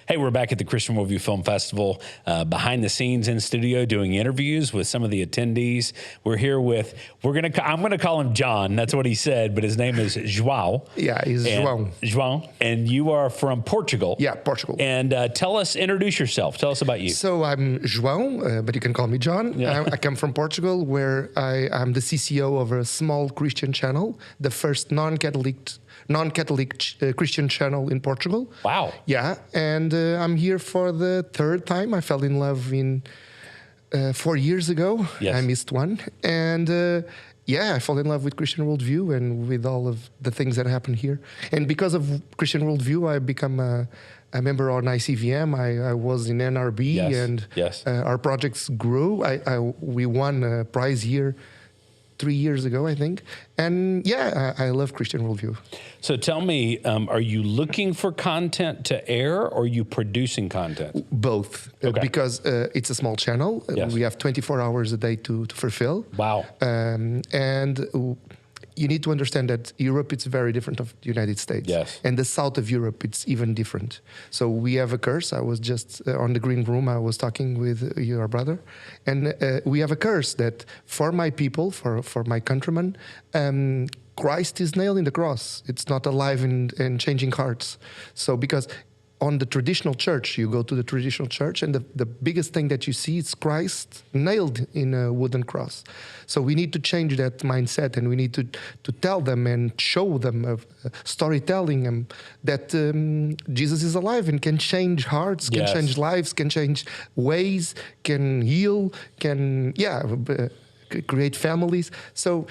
Hey, we're back at the Christian Worldview Film Festival, behind the scenes in studio, doing interviews with some of the attendees. We're here with, I'm going to call him John. That's what he said, but his name is João. Yeah, he's João. João, and you are from Portugal. Yeah, Portugal. And introduce yourself. Tell us about you. So I'm João, but you can call me John. Yeah. I come from Portugal, where I'm the CCO of a small Christian channel, the first non-Catholic Christian channel in Portugal. Wow. Yeah, and I'm here for the third time. I fell in love 4 years ago. Yes. I missed one. And I fell in love with Christian Worldview and with all of the things that happen here. And because of Christian Worldview, I become a member on ICVM. I was in NRB, yes. and yes. Our projects grew. We won a prize here 3 years ago, I think. And I love Christian Worldview. So tell me, are you looking for content to air, or are you producing content? Both. Okay. Because it's a small channel. Yes. We have 24 hours a day to fulfill. Wow. And you need to understand that Europe, it's very different of the United States. Yes. And the south of Europe, it's even different. So we have a curse. I was just on the green room. I was talking with your brother. And we have a curse that for my people, for my countrymen, Christ is nailed in the cross. It's not alive and changing hearts. So because on the traditional church, you go to the traditional church, and the biggest thing that you see is Christ nailed in a wooden cross. So we need to change that mindset, and we need to tell them and show them storytelling that Jesus is alive and can change hearts, can yes. change lives, can change ways, can heal, can create families. So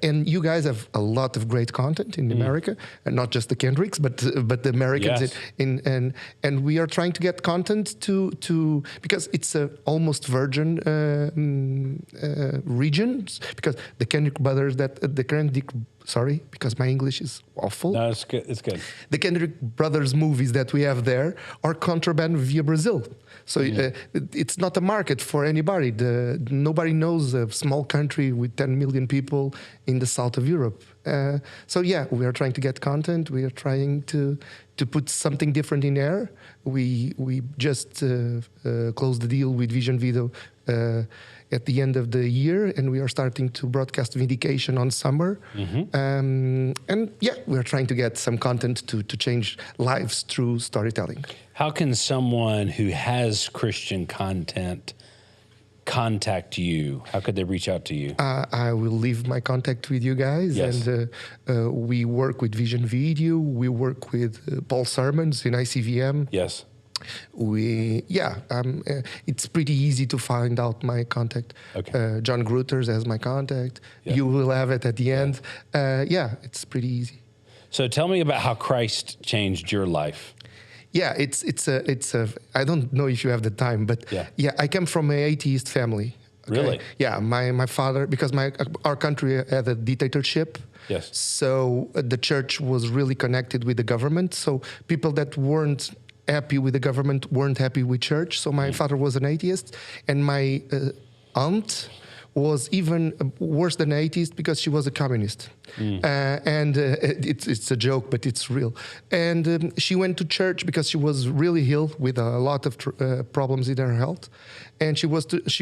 and you guys have a lot of great content in America, and not just the Kendricks, but the Americans. Yes. And we are trying to get content to because it's a almost virgin regions, because the Kendrick brothers because my English is awful. No, it's good. It's good. The Kendrick brothers movies that we have there are contraband via Brazil. So it's not a market for anybody. Nobody knows a small country with 10 million people in the south of Europe. We are trying to get content. We are trying to put something different in air. We just closed the deal with Vision Video at the end of the year, and we are starting to broadcast Vindication on summer. We are trying to get some content to change lives through storytelling. How can someone who has Christian content contact you? How could they reach out to you? I will leave my contact with you guys. Yes. And we work with Vision Video. We work with Paul Sermons in ICVM. Yes. It's pretty easy to find out my contact. Okay. John Gruters has my contact. Yeah. You will have it at the end. It's pretty easy. So tell me about how Christ changed your life. Yeah, it's a. I don't know if you have the time, but I come from an atheist family. Okay? Really? Yeah, my father, because our country had a dictatorship. Yes. So the church was really connected with the government. So people that weren't happy with the government weren't happy with church. So my father was an atheist, and my aunt was even worse than atheist because she was a communist. It's a joke, but it's real. And she went to church because she was really ill with a lot of problems in her health. And she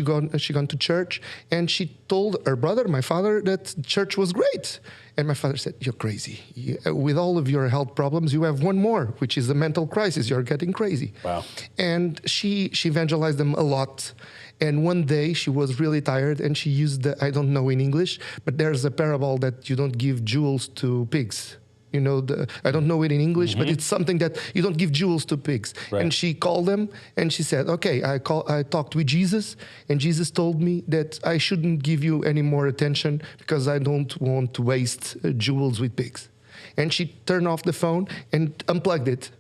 gone to church, and she told her brother, my father, that church was great. And my father said, "You're crazy. With all of your health problems, you have one more, which is a mental crisis. You're getting crazy." Wow. And she evangelized them a lot. And one day she was really tired, and she used I don't know in English, but there's a parable that you don't give jewels to pigs. You know, I don't know it in English, but it's something that you don't give jewels to pigs. Right. And she called them, and she said, "Okay, I talked with Jesus, and Jesus told me that I shouldn't give you any more attention because I don't want to waste jewels with pigs." And she turned off the phone and unplugged it.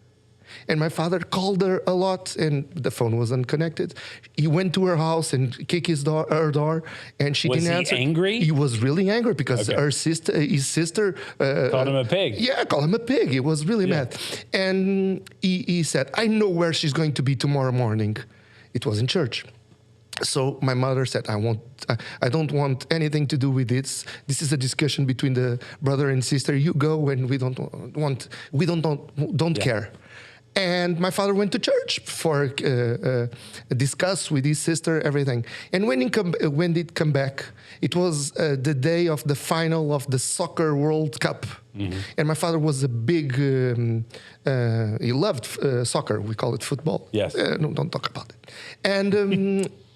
And my father called her a lot, and the phone was unconnected. He went to her house and kicked her door, and she didn't answer. Was he angry? He was really angry because his sister called him a pig. Yeah, called him a pig. He was really mad. And he said, "I know where she's going to be tomorrow morning." It was in church. So my mother said, I don't want anything to do with this. This is a discussion between the brother and sister. You go, and we don't care. And my father went to church for discuss with his sister everything. And when it come back, it was the day of the final of the soccer World Cup. And my father was a big, he loved soccer. We call it football. Yes. No, don't talk about it. And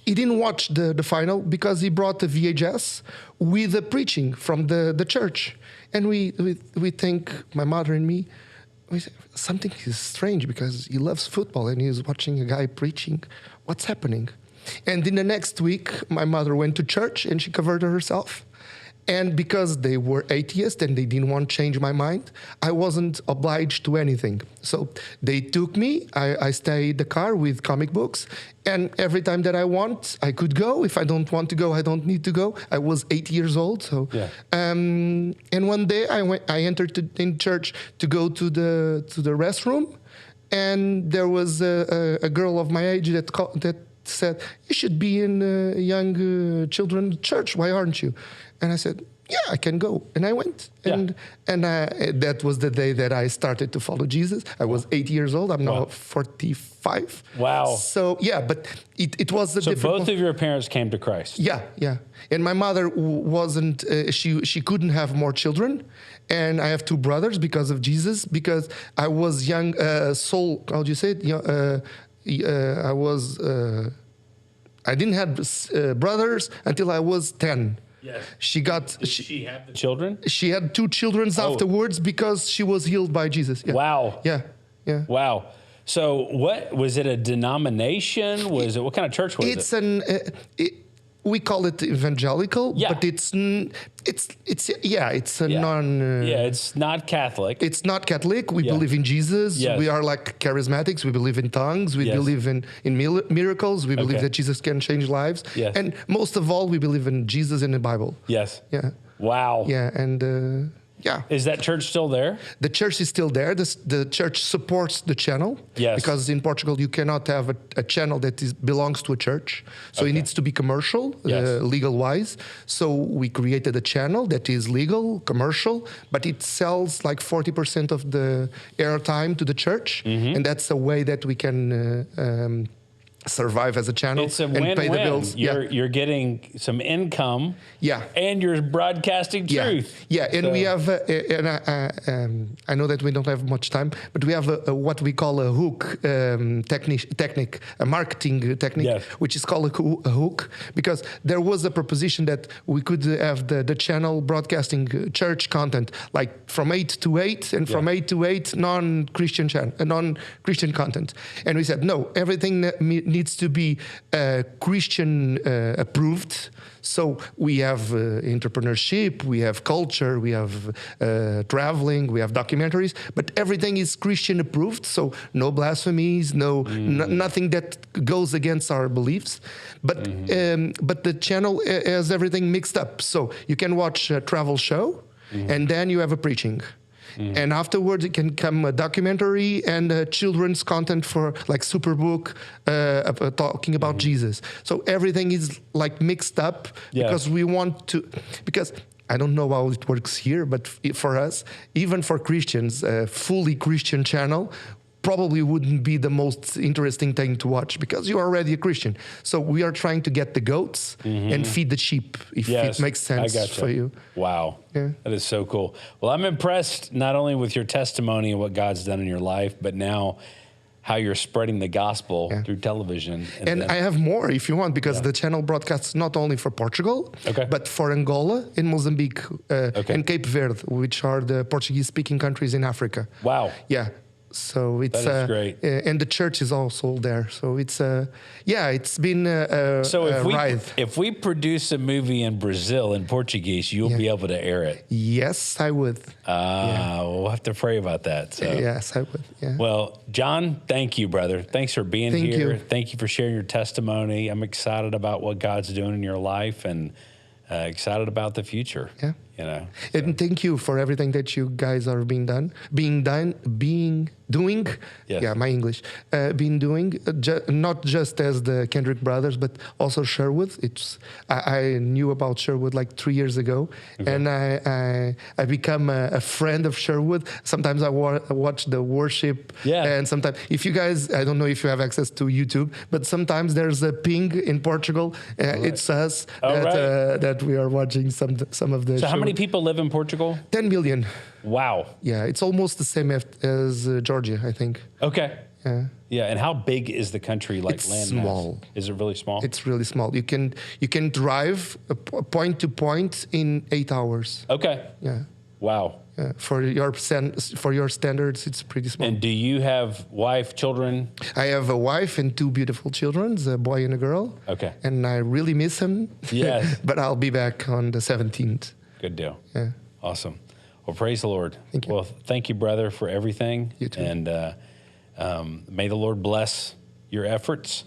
he didn't watch the final because he brought the VHS with the preaching from the church. And we think, my mother and me, something is strange because he loves football and he's watching a guy preaching. What's happening? And in the next week, my mother went to church and she converted herself. And because they were atheists and they didn't want to change my mind, I wasn't obliged to anything. So they took me. I stayed in the car with comic books. And every time that I want, I could go. If I don't want to go, I don't need to go. I was 8 years old. So, yeah. And one day I entered in church to go to the restroom. And there was a girl of my age that said, "You should be in young children church. Why aren't you?" And I said, "Yeah, I can go." And I went. And that was the day that I started to follow Jesus. I was 8 years old. I'm now 45. Wow. So, yeah, but it was a so different... both of your parents came to Christ. Yeah. And my mother wasn't, she couldn't have more children. And I have two brothers because of Jesus, because I was young, how do you say it? I didn't have brothers until I was 10. Yes. Did she have the children? She had two children afterwards because she was healed by Jesus. Yeah. Wow. Yeah. Wow. So what was it? A denomination? What kind of church was it? We call it evangelical, but it's non. It's not Catholic. It's not Catholic. We believe in Jesus. Yes. We are like charismatics. We believe in tongues. We believe in miracles. We believe that Jesus can change lives. Yes. And most of all, we believe in Jesus and the Bible. Yes. Yeah. Wow. Yeah. And yeah. Is that church still there? The church is still there. The church supports the channel. Yes. Because in Portugal, you cannot have a channel that belongs to a church. So it needs to be commercial, legal-wise. So we created a channel that is legal, commercial, but it sells like 40% of the airtime to the church. And that's a way that we can... survive as a channel and pay the bills. You're getting some income. Yeah. And you're broadcasting truth. Yeah. And we have, I know that we don't have much time, but we have what we call a hook technique, a marketing technique, which is called a hook, because there was a proposition that we could have the channel broadcasting church content, like from 8 to 8 and from 8 to 8 non-Christian content. And we said, no, everything needs to be Christian approved. So we have entrepreneurship, we have culture, we have traveling, we have documentaries, but everything is Christian approved. So no blasphemies, nothing that goes against our beliefs. But the channel has everything mixed up. So you can watch a travel show, and then you have a preaching. And afterwards, it can come a documentary and children's content for like Superbook, talking about Jesus. So everything is like mixed up because we want to, because I don't know how it works here, but for us, even for Christians, a fully Christian channel probably wouldn't be the most interesting thing to watch because you're already a Christian. So we are trying to get the goats and feed the sheep, if it makes sense for you. Wow. Yeah. That is so cool. Well, I'm impressed not only with your testimony and what God's done in your life, but now how you're spreading the gospel through television. And I have more if you want, because the channel broadcasts not only for Portugal, but for Angola and Mozambique and Cape Verde, which are the Portuguese-speaking countries in Africa. Wow. Yeah. So it's great. And the church is also there. So it's it's been a ride. If we produce a movie in Brazil in Portuguese, you'll be able to air it. Yes, I would. We'll have to pray about that. So. Yes, I would. Yeah. Well, John, thank you, brother. Thanks for being here. You. Thank you for sharing your testimony. I'm excited about what God's doing in your life and excited about the future. Yeah. you know. And thank you for everything that you guys are doing. Yes. Yeah, my English. Doing, not just as the Kendrick brothers, but also Sherwood. I knew about Sherwood like 3 years ago, and I become a friend of Sherwood. Sometimes I watch the worship, and sometimes if you guys, I don't know if you have access to YouTube, but sometimes there's a ping in Portugal. It's us that we are watching some of the. So how many people live in Portugal? 10 million. Wow. Yeah, it's almost the same as Georgia, I think. Okay. Yeah. Yeah, and how big is the country? Like It's land small. mass? Is it really small? It's really small. You can drive point to point in 8 hours. Okay. Yeah. Wow. Yeah. For your standards, it's pretty small. And do you have wife, children? I have a wife and 2 beautiful children, a boy and a girl. Okay. And I really miss him. Yes. But I'll be back on the 17th. Good deal. Yeah. Awesome. Well, praise the Lord. Thank you. Well, thank you, brother, for everything. You too. And may the Lord bless your efforts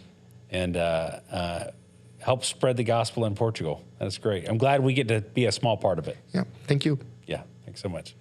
and help spread the gospel in Portugal. That's great. I'm glad we get to be a small part of it. Yeah. Thank you. Yeah. Thanks so much.